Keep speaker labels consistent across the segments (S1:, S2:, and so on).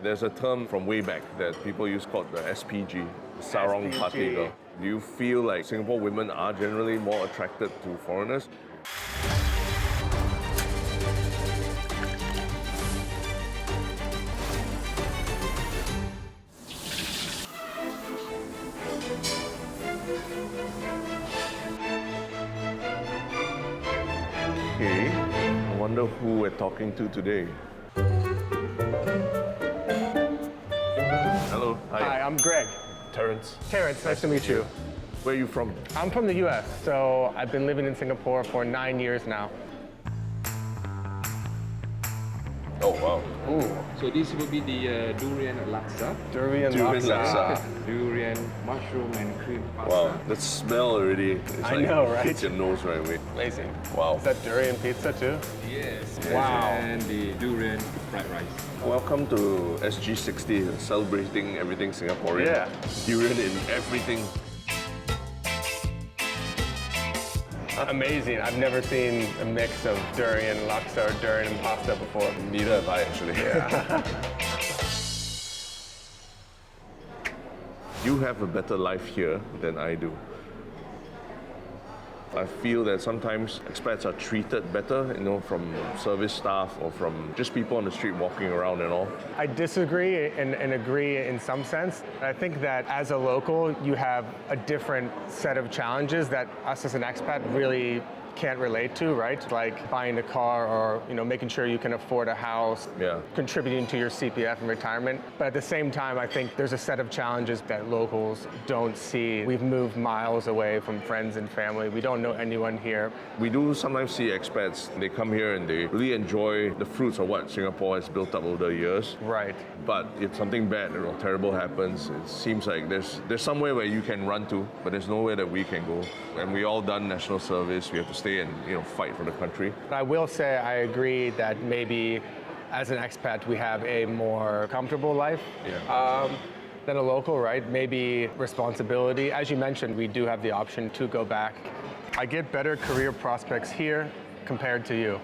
S1: There's a term from way back that people use called the SPG, Sarong
S2: SPG.
S1: Party Girl. Do you feel like Singapore women are generally more attracted to foreigners? Okay, I wonder who we're talking to today. Hello.
S2: Hi, I'm Greg.
S1: Terence.
S2: Terence, nice to meet you.
S1: Where are you from?
S2: I'm from the US, so I've been living in Singapore for 9 years now.
S1: Oh, wow.
S2: Ooh,
S3: So this will be the durian laksa,
S2: durian
S1: Durian
S2: laksa.
S1: laksa.
S3: durian mushroom and cream pasta.
S1: Wow, the smell already is
S2: I know, right?
S1: hits your nose right away.
S2: Amazing.
S1: Wow.
S2: Is that durian pizza too?
S3: Yes.
S2: Wow.
S3: And the durian fried rice.
S1: Welcome to SG60, celebrating everything Singaporean.
S2: Yeah.
S1: Durian in everything.
S2: Amazing. I've never seen a mix of durian laksa or durian and pasta before.
S1: Neither have I actually. You have a better life here than I do. I feel that sometimes expats are treated better, from service staff or from just people on the street walking around and all.
S2: I disagree and agree in some sense. I think that as a local, you have a different set of challenges that us as an expat really can't relate to, right? Like buying a car or making sure you can afford a house,
S1: Yeah.
S2: contributing to your CPF and retirement. But at the same time, I think there's a set of challenges that locals don't see. We've moved miles away from friends and family. We don't know anyone here.
S1: We do sometimes see expats, they come here and they really enjoy the fruits of what Singapore has built up over the years.
S2: Right.
S1: But if something bad or terrible happens, it seems like there's somewhere where you can run to, but there's nowhere that we can go. And we all done national service. We have to stay and fight for the country.
S2: I will say I agree that maybe as an expat we have a more comfortable life than a local, right? Maybe responsibility. As you mentioned, we do have the option to go back. I get better career prospects here compared to you.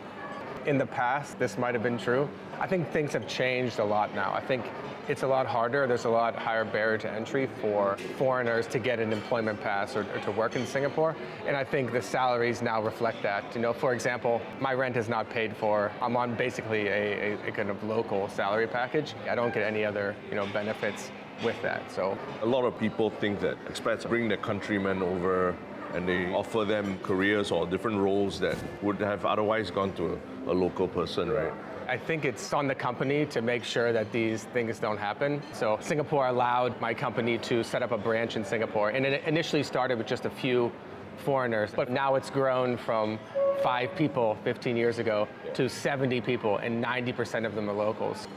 S2: In the past, this might have been true. I think things have changed a lot now. I think it's a lot harder. There's a lot higher barrier to entry for foreigners to get an employment pass or to work in Singapore. And I think the salaries now reflect that. For example, my rent is not paid for. I'm on basically a kind of local salary package. I don't get any other, benefits with that. So
S1: A lot of people think that expats bring their countrymen over and they offer them careers or different roles that would have otherwise gone to a local person, right?
S2: I think it's on the company to make sure that these things don't happen. So Singapore allowed my company to set up a branch in Singapore, and it initially started with just a few foreigners, but now it's grown from 5 people 15 years ago to 70 people, and 90% of them are locals.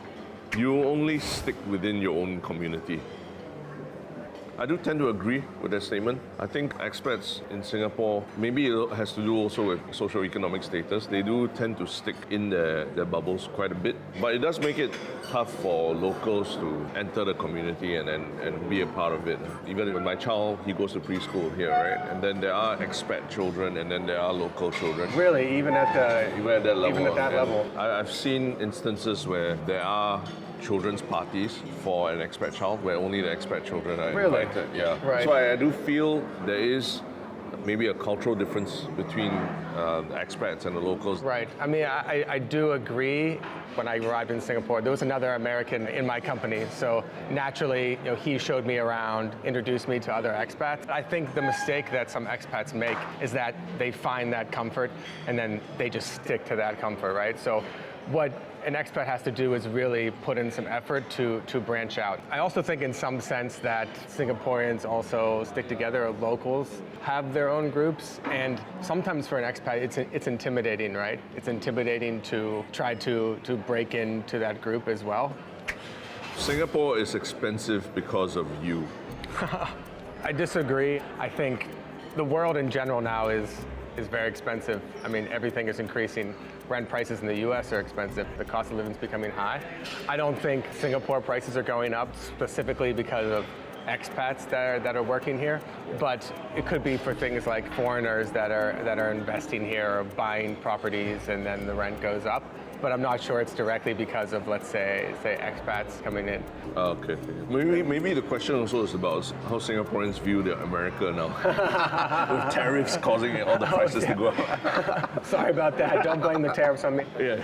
S1: You only stick within your own community. I do tend to agree with that statement. I think expats in Singapore, maybe it has to do also with socio-economic status. They do tend to stick in their bubbles quite a bit. But it does make it tough for locals to enter the community and be a part of it. Even with my child, he goes to preschool here, right? And then there are expat children and then there are local children.
S2: Really, even at that
S1: And
S2: level.
S1: I've seen instances where there are children's parties for an expat child where only the expat children are
S2: Really?
S1: invited. Yeah.
S2: Right.
S1: So I do feel there is maybe a cultural difference between the expats and the locals.
S2: Right. I mean, I do agree. When I arrived in Singapore, there was another American in my company. So naturally, he showed me around, introduced me to other expats. I think the mistake that some expats make is that they find that comfort and then they just stick to that comfort, right? So what an expat has to do is really put in some effort to branch out. I also think in some sense that Singaporeans also stick together, or locals have their own groups, and sometimes for an expat it's intimidating, right? It's intimidating to try to break into that group as well.
S1: Singapore is expensive because of you.
S2: I disagree. I think the world in general now is very expensive. I mean, everything is increasing. Rent prices in the US are expensive. The cost of living is becoming high. I don't think Singapore prices are going up specifically because of expats that are working here, but it could be for things like foreigners that are investing here or buying properties and then the rent goes up. but I'm not sure it's directly because of, let's say expats coming in.
S1: Okay. Maybe the question also is about how Singaporeans view their America now, with tariffs causing all the prices to go up.
S2: Sorry about that. Don't blame the tariffs on me.
S1: Yeah.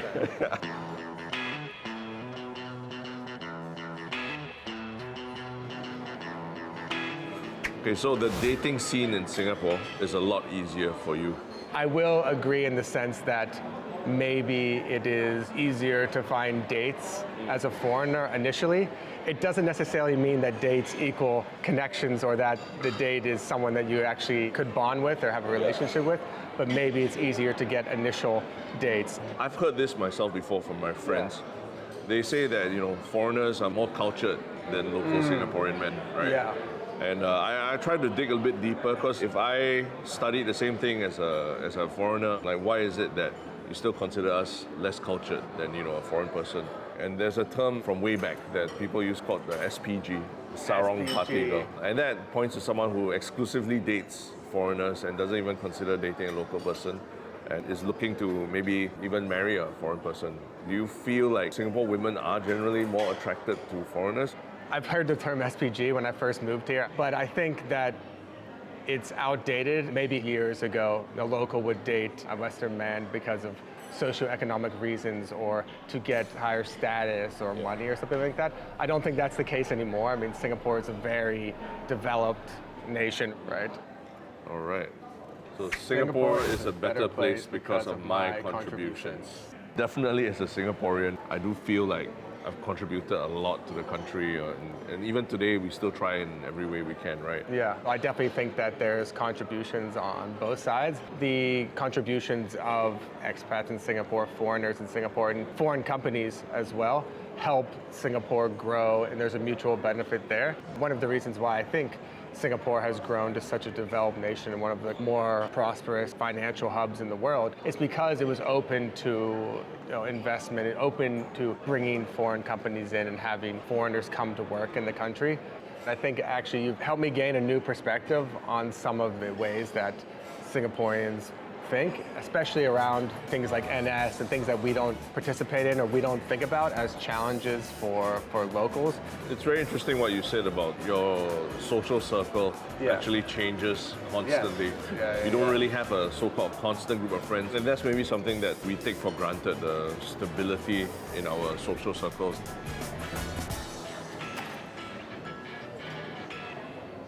S1: Okay, so the dating scene in Singapore is a lot easier for you.
S2: I will agree in the sense that maybe it is easier to find dates as a foreigner initially. It doesn't necessarily mean that dates equal connections or that the date is someone that you actually could bond with or have a relationship with, but maybe it's easier to get initial dates.
S1: I've heard this myself before from my friends. They say that, foreigners are more cultured than local Singaporean men, right?
S2: Yeah.
S1: And I tried to dig a bit deeper because if I studied the same thing as a foreigner, like why is it that you still consider us less cultured than a foreign person? And there's a term from way back that people use called the SPG, Sarong Party Girl. And that points to someone who exclusively dates foreigners and doesn't even consider dating a local person and is looking to maybe even marry a foreign person. Do you feel like Singapore women are generally more attracted to foreigners?
S2: I've heard the term SPG when I first moved here, but I think that it's outdated. Maybe years ago, a local would date a Western man because of socioeconomic reasons or to get higher status or money or something like that. I don't think that's the case anymore. I mean, Singapore is a very developed nation, right?
S1: All right. So Singapore is a better place because of my contributions. Definitely as a Singaporean, I do feel like I've contributed a lot to the country, and even today we still try in every way we can, right?
S2: Yeah, I definitely think that there's contributions on both sides. The contributions of expats in Singapore, foreigners in Singapore, and foreign companies as well help Singapore grow, and there's a mutual benefit there. One of the reasons why I think Singapore has grown to such a developed nation and one of the more prosperous financial hubs in the world is because it was open to investment, and open to bringing foreign companies in and having foreigners come to work in the country. I think actually you've helped me gain a new perspective on some of the ways that Singaporeans think, especially around things like NS and things that we don't participate in or we don't think about as challenges for locals.
S1: It's very interesting what you said about your social circle actually changes constantly. You don't really have a so-called constant group of friends, and that's maybe something that we take for granted, the stability in our social circles.